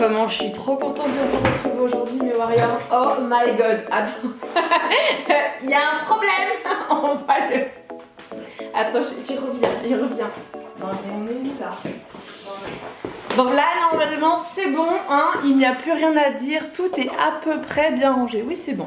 comment je suis trop contente de vous retrouver aujourd'hui mes warriors. Oh my god, attends, il y a un problème. On va le... Attends, j'y reviens. Non mais on est où là? Bon là normalement c'est bon, hein, il n'y a plus rien à dire, tout est à peu près bien rangé, oui c'est bon.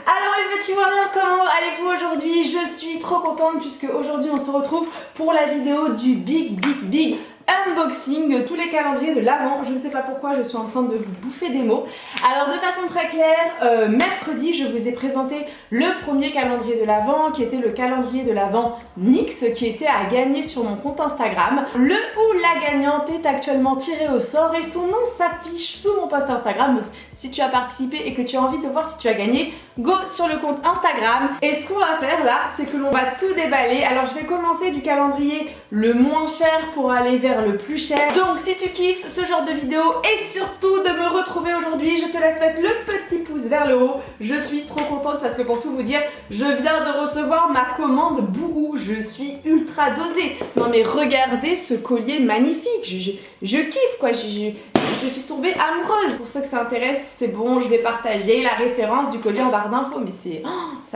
Alors les petits warriors, comment allez-vous aujourd'hui? Je suis trop contente puisque aujourd'hui on se retrouve pour la vidéo du big unboxing, tous les calendriers de l'Avent. Je ne sais pas pourquoi je suis en train de vous bouffer des mots. Alors de façon très claire, mercredi je vous ai présenté le premier calendrier de l'Avent qui était le calendrier de l'Avent NYX qui était à gagner sur mon compte Instagram. Le ou la gagnante est actuellement tirée au sort et son nom s'affiche sous mon post Instagram. Donc si tu as participé et que tu as envie de voir si tu as gagné, go sur le compte Instagram. Et ce qu'on va faire là, c'est que l'on va tout déballer. Alors je vais commencer du calendrier le moins cher pour aller vers le plus cher. Donc si tu kiffes ce genre de vidéo et surtout de me retrouver aujourd'hui, je te laisse mettre le petit pouce vers le haut. Je suis trop contente parce que pour tout vous dire, je viens de recevoir ma commande Bourou. Je suis ultra dosée. Non mais regardez ce collier magnifique. Je kiffe quoi. Je suis tombée amoureuse. Pour ceux que ça intéresse, c'est bon, je vais partager la référence du collier en barre d'infos, mais c'est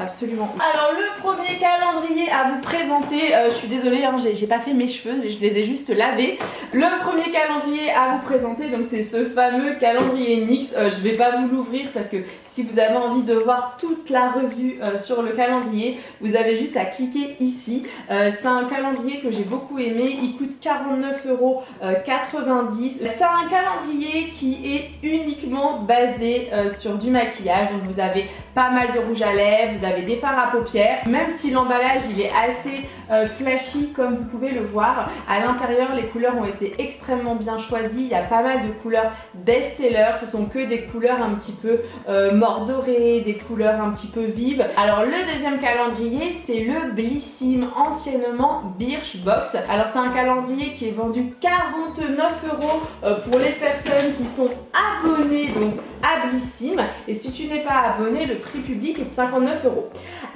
absolument... Alors le premier calendrier à vous présenter, je suis désolée, hein, j'ai pas fait mes cheveux, je les ai juste lavés. Le premier calendrier à vous présenter, donc c'est ce fameux calendrier NYX. Je vais pas vous l'ouvrir parce que si vous avez envie de voir toute la revue sur le calendrier, vous avez juste à cliquer ici. C'est un calendrier que j'ai beaucoup aimé, il coûte 49,90 €. C'est un calendrier qui est uniquement basé sur du maquillage, donc vous avez pas mal de rouge à lèvres, vous avez des fards à paupières, même si l'emballage il est assez flashy comme vous pouvez le voir. À l'intérieur les couleurs ont été extrêmement bien choisies, il y a pas mal de couleurs best-seller, ce sont que des couleurs un petit peu mordorées, des couleurs un petit peu vives. Alors le deuxième calendrier c'est le Blissim, anciennement Birchbox. Alors c'est un calendrier qui est vendu 49 € pour les personnes qui sont abonnées donc à Blissim, et si tu n'es pas abonné, le prix public est de 59 €.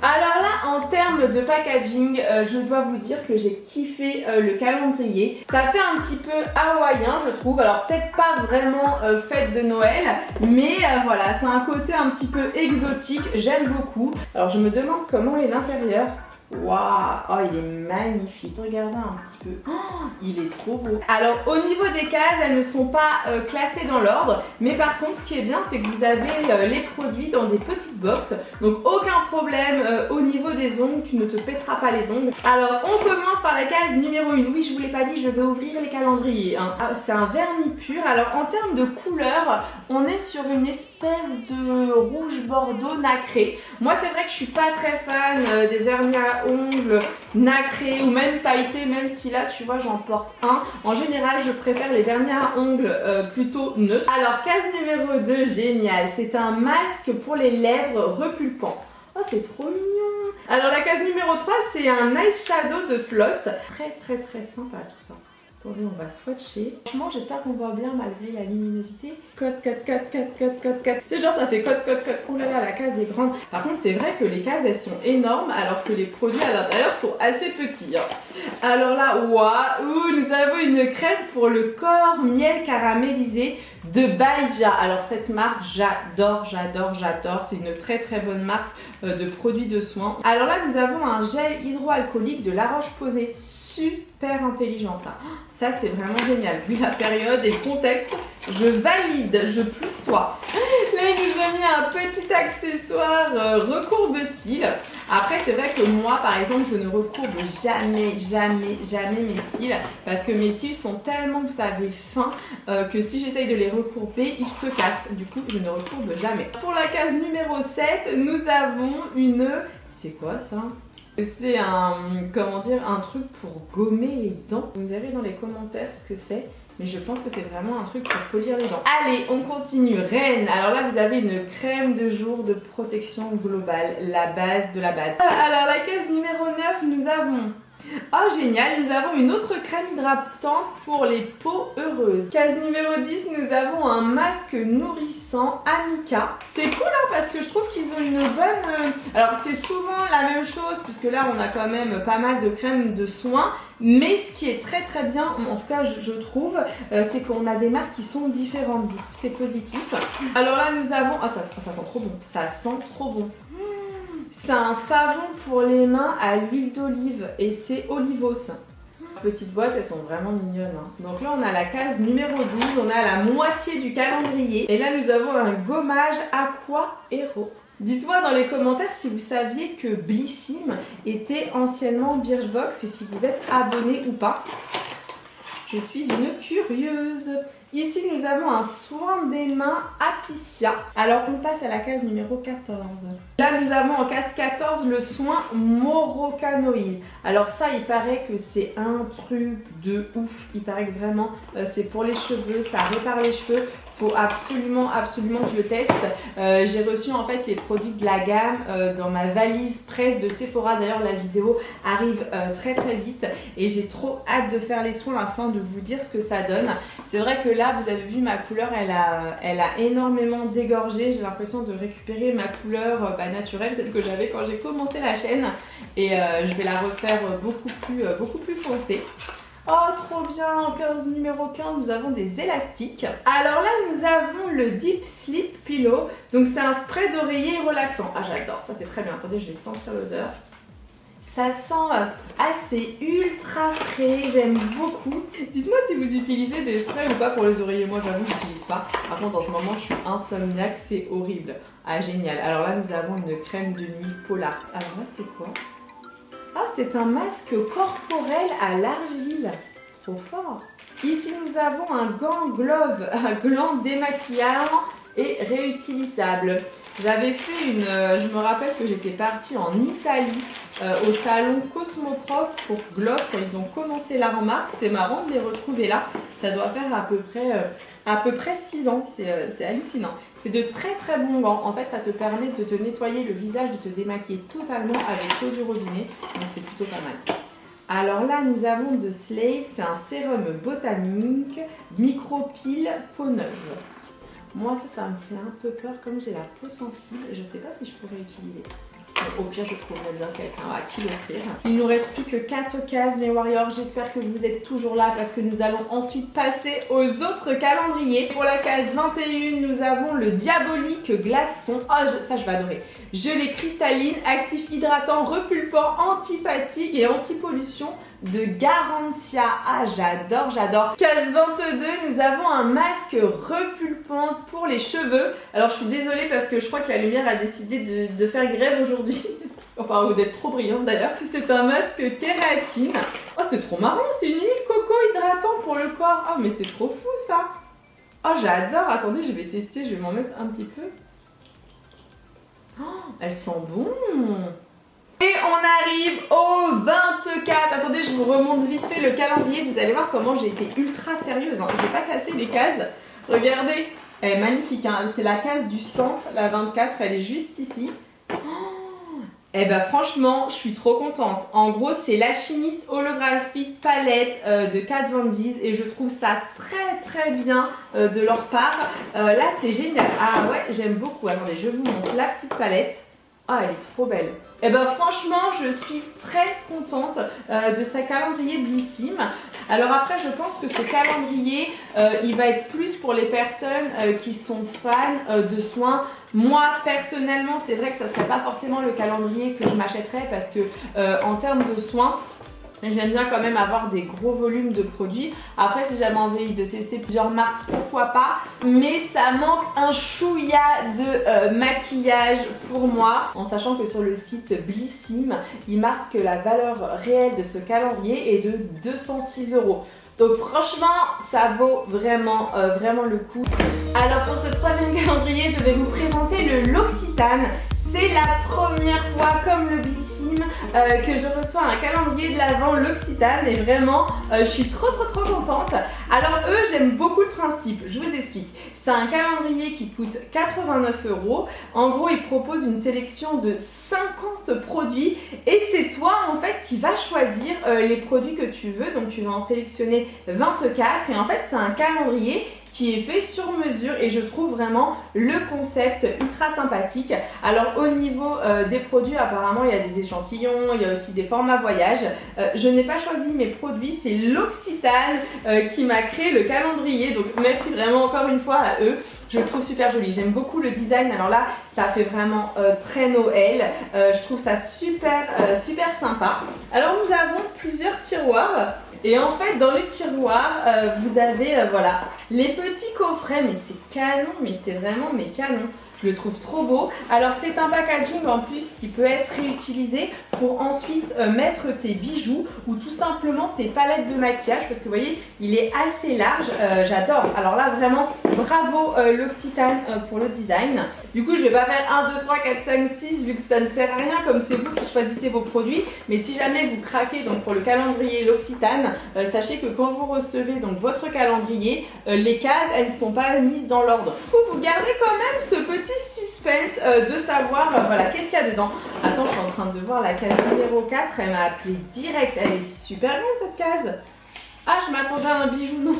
Alors là, en termes de packaging, je dois vous dire que j'ai kiffé le calendrier. Ça fait un petit peu hawaïen, je trouve. Alors peut-être pas vraiment fête de Noël, mais voilà, c'est un côté un petit peu exotique. J'aime beaucoup. Alors je me demande comment est l'intérieur. Waouh, oh il est magnifique. Regardez un petit peu, oh, il est trop beau. Alors au niveau des cases, elles ne sont pas classées dans l'ordre, mais par contre ce qui est bien c'est que vous avez les produits dans des petites boxes, donc aucun problème au niveau des ongles, tu ne te pèteras pas les ongles. Alors on commence par la case numéro 1. Oui, je vous l'ai pas dit, je vais ouvrir les calendriers, hein. Ah, c'est un vernis pur. Alors en termes de couleur, on est sur une espèce de rouge bordeaux nacré. Moi c'est vrai que je suis pas très fan des vernis à ongles nacrés ou même pailletés, même si là tu vois j'en porte un. En général je préfère les vernis à ongles plutôt neutres. Alors case numéro 2, génial, c'est un masque pour les lèvres repulpant. Oh c'est trop mignon. Alors la case numéro 3 c'est un eyeshadow de floss. Très sympa tout ça. Attendez, on va swatcher. Franchement, j'espère qu'on voit bien malgré la luminosité. Code. C'est genre ça fait code. Oh là là, la case est grande. Par contre, c'est vrai que les cases, elles sont énormes alors que les produits à l'intérieur sont assez petits, hein. Alors là, waouh, nous avons une crème pour le corps miel caramélisé de Baïja. Alors cette marque, j'adore. C'est une très bonne marque de produits de soins. Alors là, nous avons un gel hydroalcoolique de La Roche-Posay. Super intelligent ça. Ça c'est vraiment génial. Vu la période et le contexte, je valide, je plus sois. Là ils nous ont mis un petit accessoire recourbe-cils. Après c'est vrai que moi par exemple je ne recourbe jamais mes cils parce que mes cils sont tellement, vous savez, fins que si j'essaye de les recourber, ils se cassent. Du coup je ne recourbe jamais. Pour la case numéro 7, nous avons une... C'est quoi ça? C'est un truc pour gommer les dents. Vous me direz dans les commentaires ce que c'est, mais je pense que c'est vraiment un truc pour polir les dents. Allez, on continue. Reine. Alors là, vous avez une crème de jour de protection globale, la base de la base. Alors la case numéro 9, nous avons Oh génial, nous avons une autre crème hydratante pour les peaux heureuses. Case numéro 10, nous avons un masque nourrissant Amica. C'est cool hein, parce que je trouve qu'ils ont une bonne... Alors c'est souvent la même chose puisque là on a quand même pas mal de crèmes de soins. Mais ce qui est très très bien, en tout cas je trouve, c'est qu'on a des marques qui sont différentes. Du coup c'est positif. Alors là nous avons... Ah ça sent trop bon, ça sent trop bon. C'est un savon pour les mains à l'huile d'olive et c'est Olivos. Petites boîtes, elles sont vraiment mignonnes. Hein. Donc là, on a la case numéro 12, on a la moitié du calendrier. Et là, nous avons un gommage Aqua Hero. Dites-moi dans les commentaires si vous saviez que Blissim était anciennement Birchbox et si vous êtes abonné ou pas. Je suis une curieuse. Ici, nous avons un soin des mains Apicia. Alors, on passe à la case numéro 14. Là, nous avons en case 14 le soin Morocanoil. Alors ça, il paraît que c'est un truc de ouf. Il paraît que vraiment, c'est pour les cheveux, ça répare les cheveux. Faut absolument que je le teste. J'ai reçu en fait les produits de la gamme dans ma valise presse de Sephora. D'ailleurs, la vidéo arrive très vite et j'ai trop hâte de faire les soins afin de vous dire ce que ça donne. C'est vrai que là, vous avez vu ma couleur, elle a énormément dégorgé. J'ai l'impression de récupérer ma couleur naturelle, celle que j'avais quand j'ai commencé la chaîne. Et je vais la refaire beaucoup plus foncée. Oh trop bien, en case numéro 15 nous avons des élastiques. Alors là nous avons le Deep Sleep Pillow. Donc c'est un spray d'oreiller relaxant. Ah j'adore, ça c'est très bien, attendez je vais sentir l'odeur. Ça sent assez ultra frais, j'aime beaucoup. Dites-moi si vous utilisez des sprays ou pas pour les oreillers. Moi j'avoue je n'utilise pas. Par contre en ce moment je suis insomniaque, c'est horrible. Ah génial, alors là nous avons une crème de nuit Polar. Alors là c'est quoi ? Ah, c'est un masque corporel à l'argile. Trop fort. Ici, nous avons un gland démaquillant et réutilisable. J'avais fait je me rappelle que j'étais partie en Italie au salon Cosmoprof pour Gloss quand ils ont commencé la remarque. C'est marrant de les retrouver là. Ça doit faire à peu près 6 ans. C'est hallucinant. C'est de très bons gants. En fait, ça te permet de te nettoyer le visage, de te démaquiller totalement avec l'eau du robinet. Donc, c'est plutôt pas mal. Alors là, nous avons de Slave. C'est un sérum botanique micropile peau neuve. Moi, ça me fait un peu peur comme j'ai la peau sensible. Je sais pas si je pourrais utiliser. Au pire, je trouverai bien quelqu'un à qui l'offrir. Il nous reste plus que 4 cases, mes warriors. J'espère que vous êtes toujours là parce que nous allons ensuite passer aux autres calendriers. Pour la case 21, nous avons le Diabolique Glaçon. Oh, ça, je vais adorer. Gelée cristalline, actif hydratant, repulpant, anti-fatigue et anti-pollution de Garantia. Ah, j'adore. Case 22, nous avons un masque repulpant pour les cheveux. Alors, je suis désolée parce que je crois que la lumière a décidé de faire grève aujourd'hui. Enfin, ou d'être trop brillante d'ailleurs. C'est un masque kératine. Oh, c'est trop marrant. C'est une huile coco hydratant pour le corps. Oh, mais c'est trop fou ça. Oh, j'adore. Attendez, je vais tester. Je vais m'en mettre un petit peu. Oh, elle sent bon. Et on arrive au 24. Attendez, je vous remonte vite fait le calendrier. Vous allez voir comment j'ai été ultra sérieuse. Hein. J'ai pas cassé les cases. Regardez, elle est magnifique. Hein. C'est la case du centre, la 24. Elle est juste ici. Oh, et ben franchement, je suis trop contente. En gros, c'est l'Alchimiste holographique palette de Kat Von D et je trouve ça très bien de leur part. Là, c'est génial. Ah ouais, j'aime beaucoup. Attendez, je vous montre la petite palette. Ah, elle est trop belle. Et ben franchement, je suis très contente de ce calendrier Blissim. Alors après, je pense que ce calendrier, il va être plus pour les personnes qui sont fans de soins. Moi, personnellement, c'est vrai que ça ne serait pas forcément le calendrier que je m'achèterais parce que en termes de soins, j'aime bien quand même avoir des gros volumes de produits. Après, si j'avais envie de tester plusieurs marques, pourquoi pas. Mais ça manque un chouïa de maquillage pour moi. En sachant que sur le site Blissim, il marque que la valeur réelle de ce calendrier est de 206 €. Donc franchement, ça vaut vraiment le coup. Alors pour ce troisième calendrier, je vais vous présenter le L'Occitane. C'est la première fois, comme le Blissim, Bellissime que je reçois un calendrier de l'Avent L'Occitane et vraiment je suis trop contente. Alors eux, j'aime beaucoup le principe, je vous explique. C'est un calendrier qui coûte 89 €. En gros, ils proposent une sélection de 50 produits et c'est toi en fait qui vas choisir les produits que tu veux. Donc tu vas en sélectionner 24 et en fait c'est un calendrier qui est fait sur mesure et je trouve vraiment le concept ultra sympathique. Alors au niveau des produits, apparemment il y a des échantillons, il y a aussi des formats voyage. Je n'ai pas choisi mes produits, c'est L'Occitane qui m'a créé le calendrier, donc merci vraiment encore une fois à eux. Je le trouve super joli, j'aime beaucoup le design. Alors là, ça fait vraiment très Noël. Je trouve ça super sympa. Alors nous avons plusieurs tiroirs. Et en fait, dans les tiroirs, vous avez voilà, les petits coffrets. Mais c'est canon, mais c'est vraiment canon. Je le trouve trop beau. Alors c'est un packaging en plus qui peut être réutilisé pour ensuite mettre tes bijoux ou tout simplement tes palettes de maquillage parce que vous voyez, il est assez large. J'adore. Alors là vraiment, bravo L'Occitane pour le design. Du coup, je vais pas faire 1, 2, 3, 4, 5, 6 vu que ça ne sert à rien comme c'est vous qui choisissez vos produits. Mais si jamais vous craquez donc pour le calendrier L'Occitane, sachez que quand vous recevez donc votre calendrier, les cases elles ne sont pas mises dans l'ordre. Vous gardez quand même ce petit suspense de savoir voilà qu'est-ce qu'il y a dedans. Attends, je suis en train de voir la case numéro 4, elle m'a appelé direct, elle est super grande cette case. Ah, je m'attendais à un bijou, non.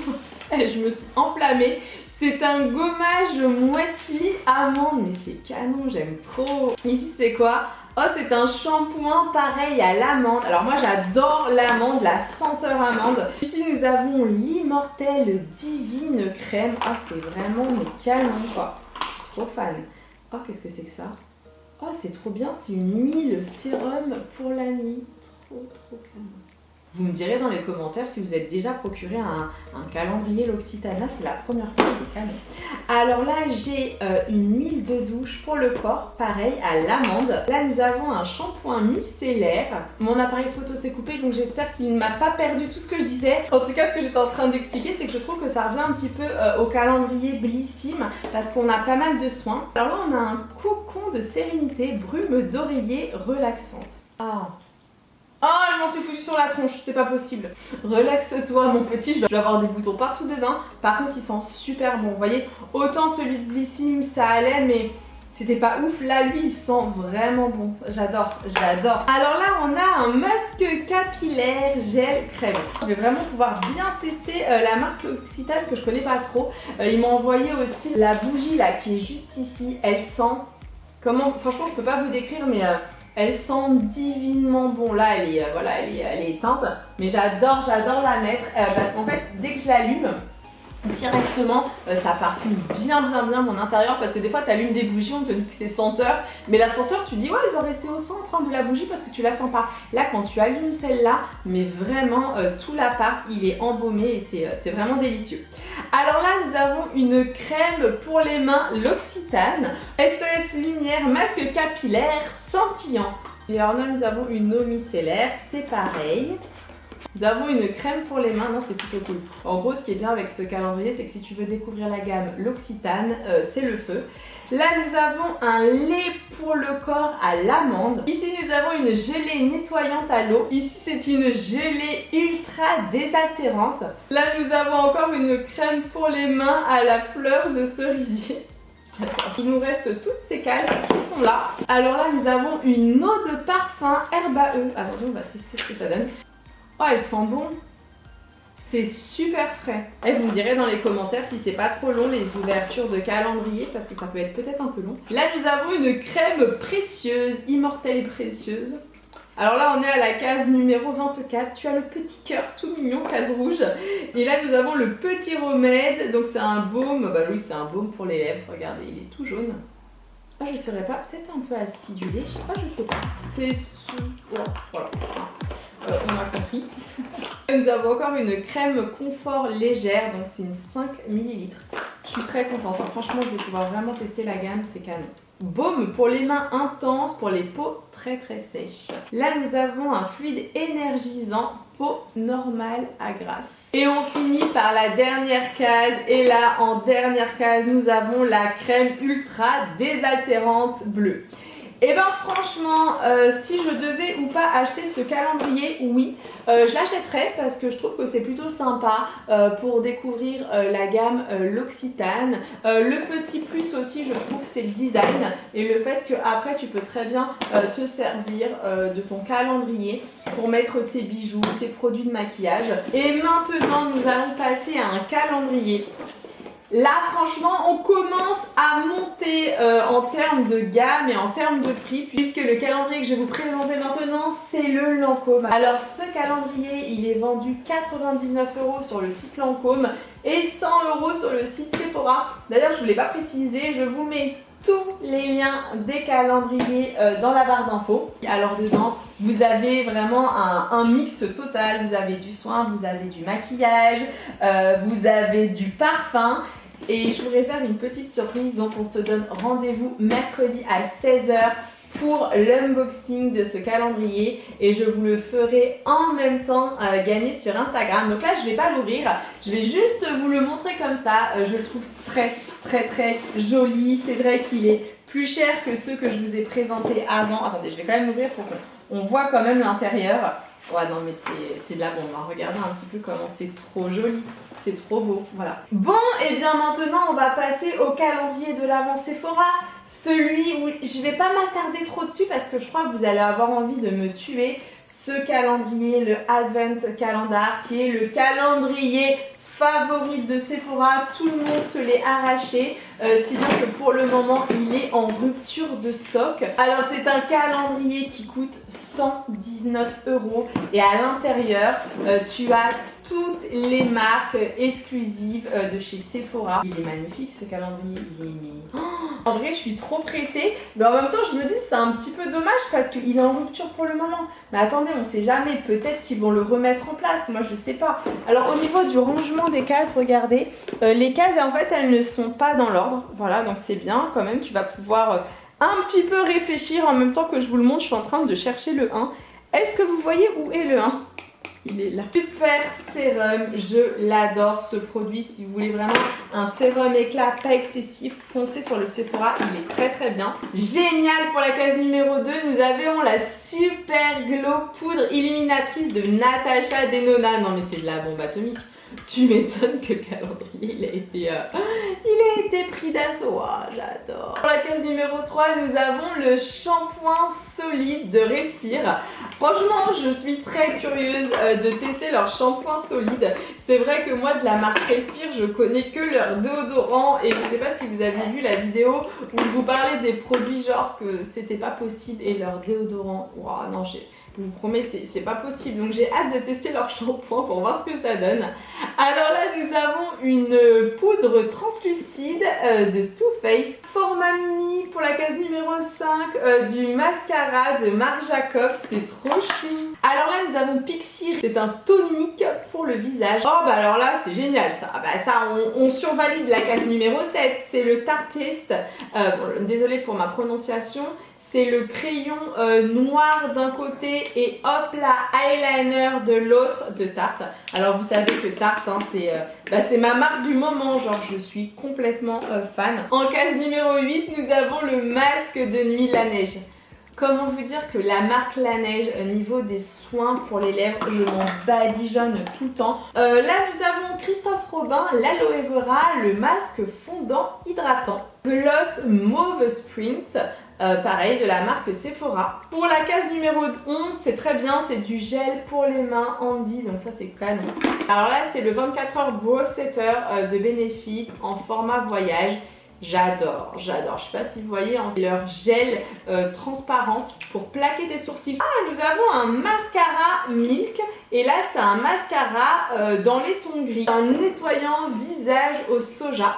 Je me suis enflammée. C'est un gommage moisseline amande, mais c'est canon, j'aime trop. Ici c'est quoi? Oh, c'est un shampoing pareil à l'amande. Alors moi j'adore l'amande, la senteur amande. Ici nous avons l'immortelle divine crème. Ah, c'est vraiment canon quoi. Je suis trop fan. Oh, qu'est-ce que c'est que ça? Oh, c'est trop bien, c'est une huile sérum pour la nuit. Trop canon. Vous me direz dans les commentaires si vous êtes déjà procuré un calendrier L'Occitane. Là, c'est la première fois que je canon. Alors là, j'ai une huile de douche pour le corps, pareil, à l'amande. Là, nous avons un shampoing micellaire. Mon appareil photo s'est coupé, donc j'espère qu'il ne m'a pas perdu tout ce que je disais. En tout cas, ce que j'étais en train d'expliquer, c'est que je trouve que ça revient un petit peu au calendrier Bellissime parce qu'on a pas mal de soins. Alors là, on a un cocon de sérénité, brume d'oreiller relaxante. Ah, oh, je m'en suis foutue sur la tronche, c'est pas possible. Relaxe-toi mon petit, je vais avoir des boutons partout demain. Par contre, il sent super bon. Vous voyez, autant celui de Bellissime, ça allait, mais c'était pas ouf. Là, lui, il sent vraiment bon. J'adore. Alors là, on a un masque capillaire gel crème. Je vais vraiment pouvoir bien tester la marque L'Occitane que je connais pas trop. Ils m'ont envoyé aussi la bougie là qui est juste ici. Elle sent... Comment... Franchement, je peux pas vous décrire, mais... elle sent divinement bon. Là, elle est éteinte. Mais j'adore la mettre parce qu'en fait, dès que je l'allume, directement, ça parfume bien mon intérieur. Parce que des fois, tu allumes des bougies, on te dit que c'est senteur. Mais la senteur, tu dis, ouais, elle doit rester au centre de la bougie parce que tu la sens pas. Là, quand tu allumes celle-là, mais vraiment, tout l'appart, il est embaumé et c'est vraiment délicieux. Alors là, nous avons une crème pour les mains L'Occitane. SOS Lumière, masque capillaire scintillant. Et alors là, nous avons une eau micellaire, c'est pareil. Nous avons une crème pour les mains, non c'est plutôt cool. En gros, ce qui est bien avec ce calendrier, c'est que si tu veux découvrir la gamme L'Occitane, c'est le feu. Là, nous avons un lait pour le corps à l'amande. Ici, nous avons une gelée nettoyante à l'eau. Ici, c'est une gelée ultra désaltérante. Là, nous avons encore une crème pour les mains à la fleur de cerisier. Il nous reste toutes ces cases qui sont là. Alors là, nous avons une eau de parfum herbe à eux. Attendez, on va tester ce que ça donne. Oh, elle sent bon. C'est super frais. Et vous me direz dans les commentaires si c'est pas trop long les ouvertures de calendrier parce que ça peut être peut-être un peu long. Là, nous avons une crème précieuse, immortelle et précieuse. Alors là, on est à la case numéro 24. Tu as le petit cœur tout mignon, case rouge. Et là, nous avons le petit remède. Donc c'est un baume. Bah oui, c'est un baume pour les lèvres. Regardez, il est tout jaune. Ah, je serais pas peut-être un peu acidulée. Je sais pas. C'est... Voilà. On a compris. Nous avons encore une crème confort légère, donc c'est une 5 ml. Je suis très contente, franchement je vais pouvoir vraiment tester la gamme, c'est canon. Baume pour les mains intenses, pour les peaux très sèches. Là nous avons un fluide énergisant, peau normale à grasse. Et on finit par la dernière case, et là en dernière case nous avons la crème ultra désaltérante bleue. Et ben franchement, si je devais ou pas acheter ce calendrier, oui, je l'achèterais parce que je trouve que c'est plutôt sympa pour découvrir la gamme L'Occitane. Le petit plus aussi, je trouve, c'est le design et le fait que après tu peux très bien te servir de ton calendrier pour mettre tes bijoux, tes produits de maquillage. Et maintenant, nous allons passer à un calendrier. Là, franchement, on commence à monter en termes de gamme et en termes de prix, puisque le calendrier que je vais vous présenter maintenant, c'est le Lancôme. Alors, ce calendrier, il est vendu 99 € sur le site Lancôme et 100 € sur le site Sephora. D'ailleurs, je ne vous l'ai pas précisé, je vous mets tous les liens des calendriers dans la barre d'infos. Alors dedans, vous avez vraiment un mix total. Vous avez du soin, vous avez du maquillage, vous avez du parfum. Et je vous réserve une petite surprise, donc on se donne rendez-vous mercredi à 16 h pour l'unboxing de ce calendrier et je vous le ferai en même temps gagner sur Instagram. Donc là, je ne vais pas l'ouvrir, je vais juste vous le montrer comme ça. Je le trouve très joli. C'est vrai qu'il est plus cher que ceux que je vous ai présentés avant. Attendez, je vais quand même l'ouvrir pour qu'on voit quand même l'intérieur. Ouais, non, mais c'est de la bombe. Hein. Regardez un petit peu comment c'est trop joli. C'est trop beau. Voilà. Bon, et bien maintenant, on va passer au calendrier de l'Avent Sephora. Celui où je vais pas m'attarder trop dessus parce que je crois que vous allez avoir envie de me tuer. Ce calendrier, le Advent Calendar, qui est le calendrier favorite de Sephora, tout le monde se l'est arraché, si bien que pour le moment il est en rupture de stock. Alors c'est un calendrier qui coûte 119 € et à l'intérieur tu as toutes les marques exclusives de chez Sephora. Il est magnifique ce calendrier, il est... En vrai je suis trop pressée, mais en même temps je me dis c'est un petit peu dommage parce qu'il est en rupture pour le moment. Mais attendez, on sait jamais, peut-être qu'ils vont le remettre en place, moi je sais pas. Alors au niveau du rangement des cases, regardez, les cases en fait elles ne sont pas dans l'ordre, voilà, donc c'est bien quand même, tu vas pouvoir un petit peu réfléchir en même temps que je vous le montre. Je suis en train de chercher le 1. Est-ce que vous voyez où est le 1? Il est là. Super sérum, je l'adore ce produit. Si vous voulez vraiment un sérum éclat pas excessif, foncez sur le Sephora, il est très bien. Génial. Pour la case numéro 2, nous avons la Super Glow poudre illuminatrice de Natasha Denona. Non mais c'est de la bombe atomique. Tu m'étonnes que le calendrier il a été pris d'assaut. Oh, j'adore. Pour la case numéro 3, nous avons le shampoing solide de Respire. Franchement, je suis très curieuse de tester leur shampoing solide. C'est vrai que moi, de la marque Respire, je connais que leur déodorant. Et je sais pas si vous avez vu la vidéo où je vous parlais des produits genre que c'était pas possible et leur déodorant. Wow, non, je vous promets, c'est pas possible. Donc j'ai hâte de tester leur shampoing pour voir ce que ça donne. Alors là, nous avons une poudre translucide de Too Faced. Format mini pour la case numéro 5 du mascara de Marc Jacobs. C'est trop chou. Alors là, nous avons Pixie. C'est un tonique pour le visage. Oh bah alors là, c'est génial ça. Bah ça, on survalide la case numéro 7. C'est le Tartiste. Bon, désolée pour ma prononciation. C'est le crayon noir d'un côté et hop là, eyeliner de l'autre de Tarte. Alors vous savez que Tarte, hein, c'est ma marque du moment, genre je suis complètement fan. En case numéro 8, nous avons le masque de nuit La Neige. Comment vous dire que la marque La Neige, au niveau des soins pour les lèvres, je m'en badigeonne tout le temps. Là, nous avons Christophe Robin, l'aloe vera, le masque fondant hydratant. Gloss Mauve Sprint. Pareil, de la marque Sephora. Pour la case numéro 11, c'est très bien, c'est du gel pour les mains Andy, donc ça c'est canon. Alors là, c'est le 24 heures Brow Setter de Benefit en format voyage. J'adore. Je sais pas si vous voyez leur gel transparent pour plaquer des sourcils. Ah, nous avons un mascara Milk et là c'est un mascara dans les tons gris. Un nettoyant visage au soja.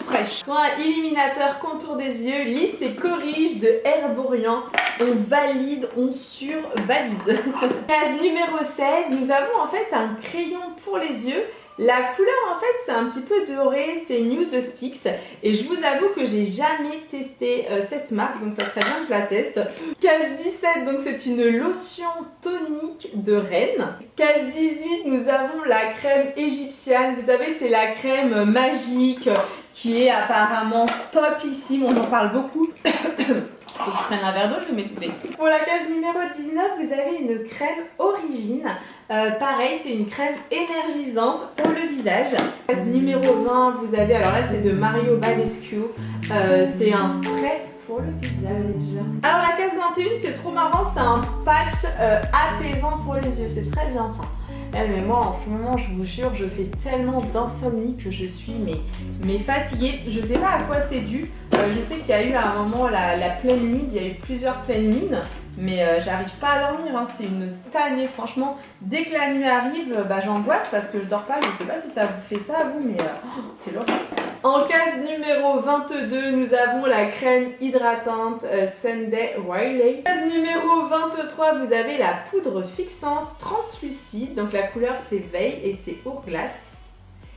Fraîche. Soin illuminateur contour des yeux, lisse et corrige de Herborian. On valide, on survalide. Case numéro 16, nous avons en fait un crayon pour les yeux. La couleur en fait c'est un petit peu doré, c'est Nude Sticks et je vous avoue que j'ai jamais testé cette marque, donc ça serait bien que je la teste. Case 17, donc c'est une lotion tonique de Rennes. Case 18, nous avons la crème égyptienne, vous savez c'est la crème magique qui est apparemment topissime, on en parle beaucoup. faut que je prenne un verre d'eau, je vais m'étouffer. Pour la case numéro 19, vous avez une crème Origine. Pareil, c'est une crème énergisante pour le visage. Case numéro 20, vous avez, alors là c'est de Mario Badescu, c'est un spray pour le visage. Alors la case 21, c'est trop marrant, c'est un patch apaisant pour les yeux, c'est très bien ça. Mais moi en ce moment, je vous jure, je fais tellement d'insomnie que je suis mais fatiguée. Je sais pas à quoi c'est dû. Je sais qu'il y a eu à un moment la pleine lune, il y a eu plusieurs pleines lunes, mais j'arrive pas à dormir, hein. C'est une tannée franchement. Dès que la nuit arrive, j'angoisse parce que je dors pas. Je sais pas si ça vous fait ça à vous, mais c'est l'horreur. En case numéro 22, nous avons la crème hydratante Sunday Riley. Case numéro 23, vous avez la poudre fixante translucide. Donc la couleur c'est Veille et c'est Hourglace.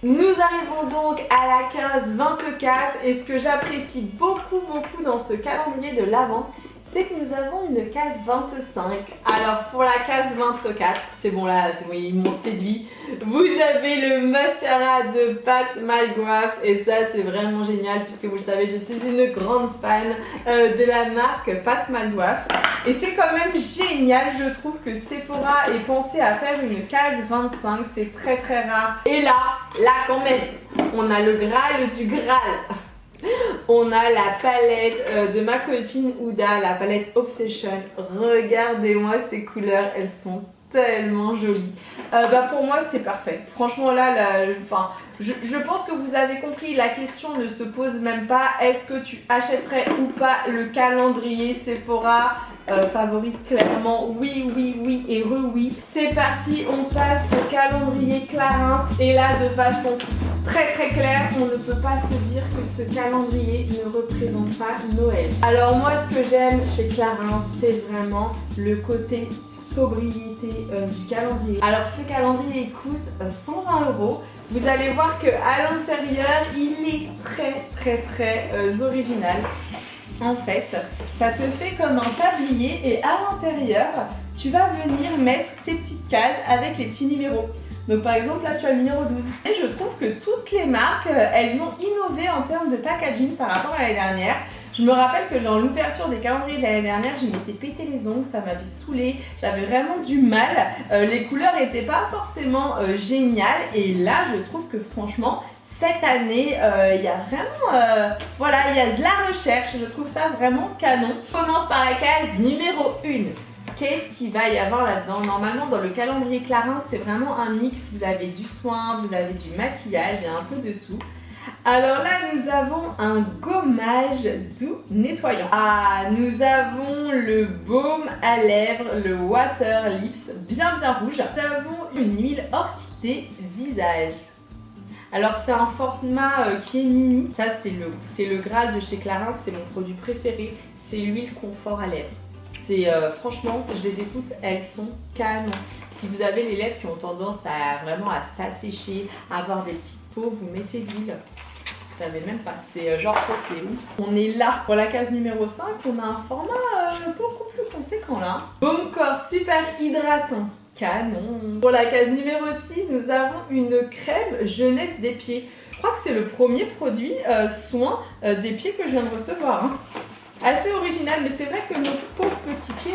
Nous arrivons donc à la case 24 et ce que j'apprécie beaucoup dans ce calendrier de l'Avent, c'est que nous avons une case 25. Alors pour la case 24, c'est bon là, c'est bon, ils m'ont séduit. Vous avez le mascara de Pat McGrath et ça c'est vraiment génial puisque vous le savez, je suis une grande fan de la marque Pat McGrath. Et c'est quand même génial, je trouve que Sephora ait pensé à faire une case 25, c'est très rare. Et là quand même, on a le Graal du Graal. On a la palette de ma copine Ouda, la palette Obsession. Regardez-moi ces couleurs, elles sont tellement jolies. Pour moi c'est parfait. Franchement là, je pense que vous avez compris, la question ne se pose même pas. Est-ce que tu achèterais ou pas le calendrier Sephora favorite clairement, oui et oui. C'est parti, on passe au calendrier Clarins et là de façon très claire, on ne peut pas se dire que ce calendrier ne représente pas Noël. Alors moi ce que j'aime chez Clarins, c'est vraiment le côté sobriété du calendrier. Alors ce calendrier coûte 120 €. Vous allez voir que à l'intérieur, il est très original. En fait, ça te fait comme un tablier et à l'intérieur, tu vas venir mettre tes petites cases avec les petits numéros. Donc par exemple, là tu as le numéro 12. Et je trouve que toutes les marques, elles ont innové en termes de packaging par rapport à l'année dernière. Je me rappelle que dans l'ouverture des calendriers de l'année dernière, je m'étais pété les ongles, ça m'avait saoulé, j'avais vraiment du mal. Les couleurs n'étaient pas forcément géniales et là je trouve que franchement, cette année, il y a vraiment, il y a de la recherche, je trouve ça vraiment canon. On commence par la case numéro 1. Qu'est-ce qu'il va y avoir là-dedans? Normalement, dans le calendrier Clarins, c'est vraiment un mix. Vous avez du soin, vous avez du maquillage et un peu de tout. Alors là, nous avons un gommage doux nettoyant. Nous avons le baume à lèvres, le Water Lips, bien rouge. Nous avons une huile orchidée visage. Alors c'est un format qui est mini. Ça c'est le Graal de chez Clarins, c'est mon produit préféré. C'est l'huile confort à lèvres. C'est franchement, je les ai toutes, elles sont canon. Si vous avez les lèvres qui ont tendance à vraiment à s'assécher, à avoir des petites peaux, vous mettez de l'huile. Vous savez même pas, c'est genre ça c'est où. On est là pour la case numéro 5, on a un format beaucoup plus conséquent là. Baume corps super hydratant, canon. Pour la case numéro 6, nous avons une crème jeunesse des pieds. Je crois que c'est le premier produit soin des pieds que je viens de recevoir. Assez original, mais c'est vrai que nos pauvres petits pieds,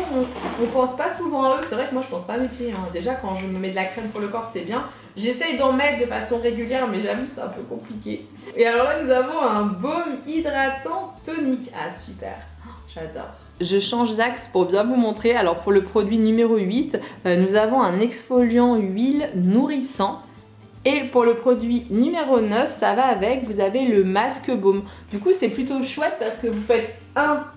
on pense pas souvent à eux. C'est vrai que moi je pense pas à mes pieds. Déjà quand je me mets de la crème pour le corps, c'est bien. J'essaye d'en mettre de façon régulière, mais j'avoue c'est un peu compliqué. Et alors là nous avons un baume hydratant tonique. Ah super, j'adore. Je change d'axe pour bien vous montrer. Alors pour le produit numéro 8, nous avons un exfoliant huile nourrissant. Et pour le produit numéro 9, ça va avec, vous avez le masque baume. Du coup, c'est plutôt chouette parce que vous faites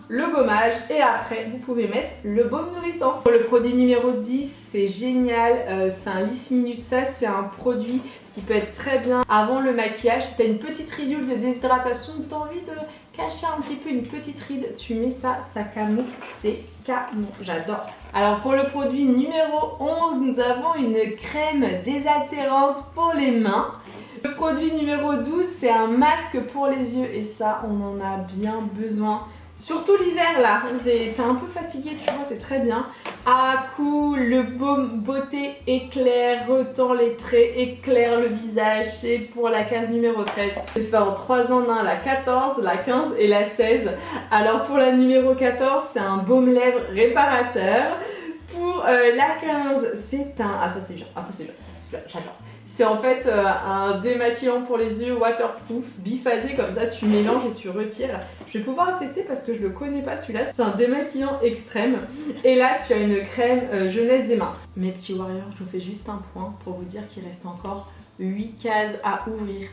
le gommage et après, vous pouvez mettre le baume nourrissant. Pour le produit numéro 10, c'est génial, c'est un lisse minute. Ça, c'est un produit qui peut être très bien avant le maquillage. Si tu as une petite ridule de déshydratation, tu as envie de cacher un petit peu une petite ride, tu mets ça, ça camoufle, c'est canon, j'adore. Alors pour le produit numéro 11, nous avons une crème désaltérante pour les mains. Le produit numéro 12, c'est un masque pour les yeux et ça, on en a bien besoin. Surtout l'hiver là, t'es un peu fatigué, tu vois, c'est très bien. Ah cool, le baume beauté éclaire, retend les traits, éclaire le visage. C'est pour la case numéro 13. J'ai fait en 3 en 1, la 14, la 15 et la 16. Alors pour la numéro 14, c'est un baume lèvres réparateur. Pour la 15, c'est un... Ah ça c'est bien, ah ça c'est bien, j'adore. C'est en fait un démaquillant pour les yeux waterproof, biphasé, comme ça tu mélanges et tu retires. Je vais pouvoir le tester parce que je le connais pas celui-là. C'est un démaquillant extrême. Et là tu as une crème jeunesse des mains. Mes petits warriors, je vous fais juste un point pour vous dire qu'il reste encore 8 cases à ouvrir.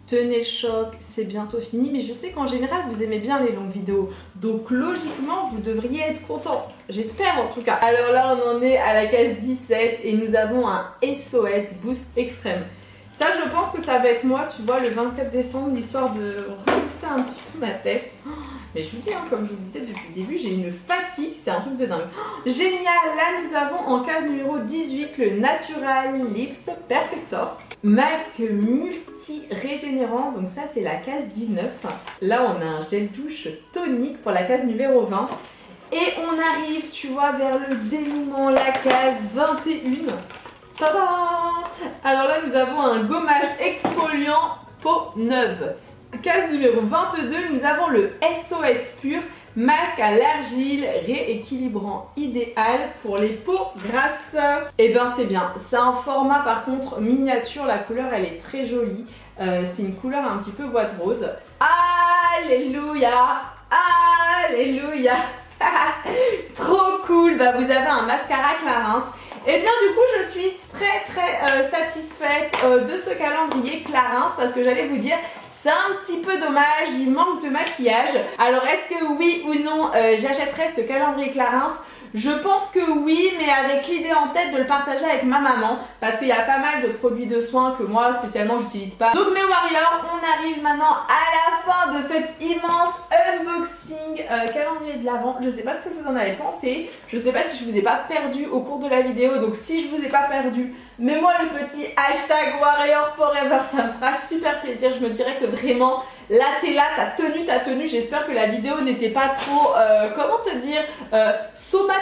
Tenez le choc, c'est bientôt fini, mais je sais qu'en général vous aimez bien les longues vidéos, donc logiquement vous devriez être content, j'espère en tout cas. Alors là on en est à la case 17 et nous avons un SOS Boost Extrême. Ça je pense que ça va être moi, tu vois, le 24 décembre, l'histoire de rebooster un petit peu ma tête. Mais je vous dis, hein, comme je vous le disais depuis le début, j'ai une fatigue, c'est un truc de dingue. Génial, là nous avons en case numéro 18 le Natural Lips Perfector. Masque multi-régénérant, donc ça c'est la case 19. Là on a un gel douche tonique pour la case numéro 20. Et on arrive, tu vois, vers le dénouement, la case 21. Tada! Alors là nous avons un gommage exfoliant peau neuve. Case numéro 22, nous avons le SOS Pur, masque à l'argile rééquilibrant idéal pour les peaux grasses. Et ben c'est bien, c'est un format par contre miniature, la couleur elle est très jolie. C'est une couleur un petit peu boîte rose. Alléluia! Alléluia! Trop cool! Bah vous avez un mascara Clarins. Et bien du coup je suis très satisfaite de ce calendrier Clarins parce que j'allais vous dire c'est un petit peu dommage, il manque de maquillage. Alors est-ce que oui ou non j'achèterai ce calendrier Clarins? Je pense que oui, mais avec l'idée en tête de le partager avec ma maman parce qu'il y a pas mal de produits de soins que moi spécialement j'utilise pas. Donc mes warriors, on arrive maintenant à la fin de cet immense unboxing calendrier de l'Avent. Je sais pas ce que vous en avez pensé, je sais pas si je vous ai pas perdu au cours de la vidéo, donc si je vous ai pas perdu, mets-moi le petit hashtag warrior forever, ça me fera super plaisir. Je me dirais que vraiment là t'es là, t'as tenu, j'espère que la vidéo n'était pas trop, comment te dire, somatisante.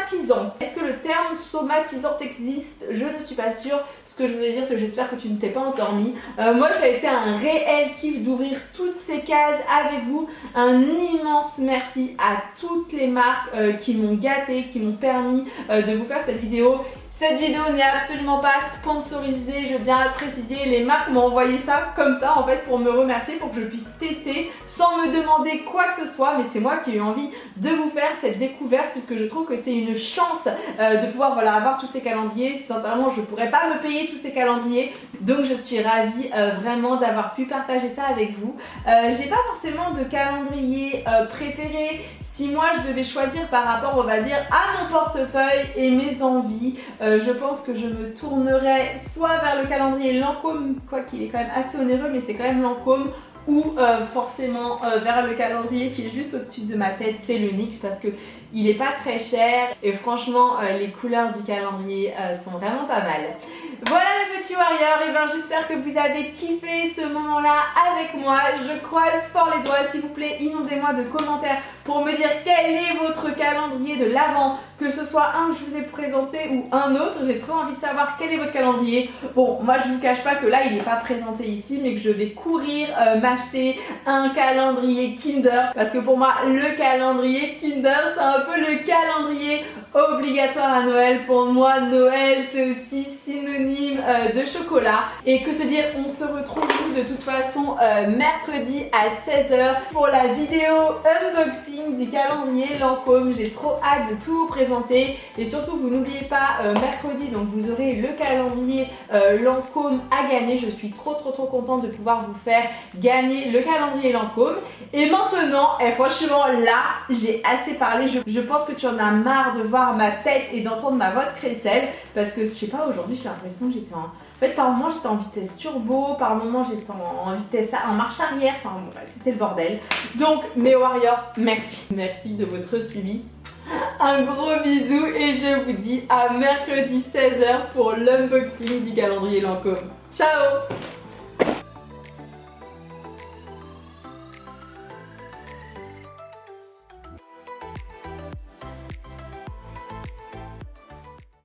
Est-ce que le terme somatisante existe? Je ne suis pas sûre. Ce que je veux dire c'est que j'espère que tu ne t'es pas endormi. Moi ça a été un réel kiff d'ouvrir toutes ces cases avec vous. Un immense merci à toutes les marques qui m'ont gâté, qui m'ont permis de vous faire cette vidéo. Cette vidéo n'est absolument pas sponsorisée, je tiens à le préciser. Les marques m'ont envoyé ça comme ça en fait pour me remercier, pour que je puisse tester sans me demander quoi que ce soit. Mais c'est moi qui ai eu envie de vous faire cette découverte puisque je trouve que c'est une chance de pouvoir voilà, avoir tous ces calendriers. Sincèrement, je ne pourrais pas me payer tous ces calendriers. Donc je suis ravie vraiment d'avoir pu partager ça avec vous. J'ai pas forcément de calendrier préféré. Si moi je devais choisir par rapport, on va dire, à mon portefeuille et mes envies, je pense que je me tournerais soit vers le calendrier Lancôme, quoi qu'il est quand même assez onéreux, mais c'est quand même Lancôme, ou forcément vers le calendrier qui est juste au-dessus de ma tête, c'est le NYX parce que il est pas très cher et franchement les couleurs du calendrier sont vraiment pas mal. Voilà mes petits warriors, et ben j'espère que vous avez kiffé ce moment-là avec moi. Je croise fort les doigts, s'il vous plaît, inondez-moi de commentaires pour me dire quel est votre calendrier de l'Avent, que ce soit un que je vous ai présenté ou un autre. J'ai trop envie de savoir quel est votre calendrier. Bon, moi je vous cache pas que là il n'est pas présenté ici, mais que je vais courir m'acheter un calendrier Kinder parce que pour moi le calendrier Kinder c'est un peu le calendrier obligatoire à Noël. Pour moi Noël c'est aussi synonyme de chocolat. Et que te dire, on se retrouve de toute façon mercredi à 16h pour la vidéo unboxing du calendrier Lancôme. J'ai trop hâte de tout vous présenter et surtout vous n'oubliez pas mercredi donc vous aurez le calendrier Lancôme à gagner. Je suis trop contente de pouvoir vous faire gagner le calendrier Lancôme. Et maintenant, franchement là j'ai assez parlé, je pense que tu en as marre de voir ma tête et d'entendre ma voix de crécelle parce que je sais pas, aujourd'hui j'ai l'impression que j'étais en fait par moment j'étais en vitesse turbo, par moment j'étais en vitesse en marche arrière, enfin bon, c'était le bordel. Donc mes warriors, merci de votre suivi. Un gros bisou et je vous dis à mercredi 16h pour l'unboxing du calendrier Lancôme. Ciao!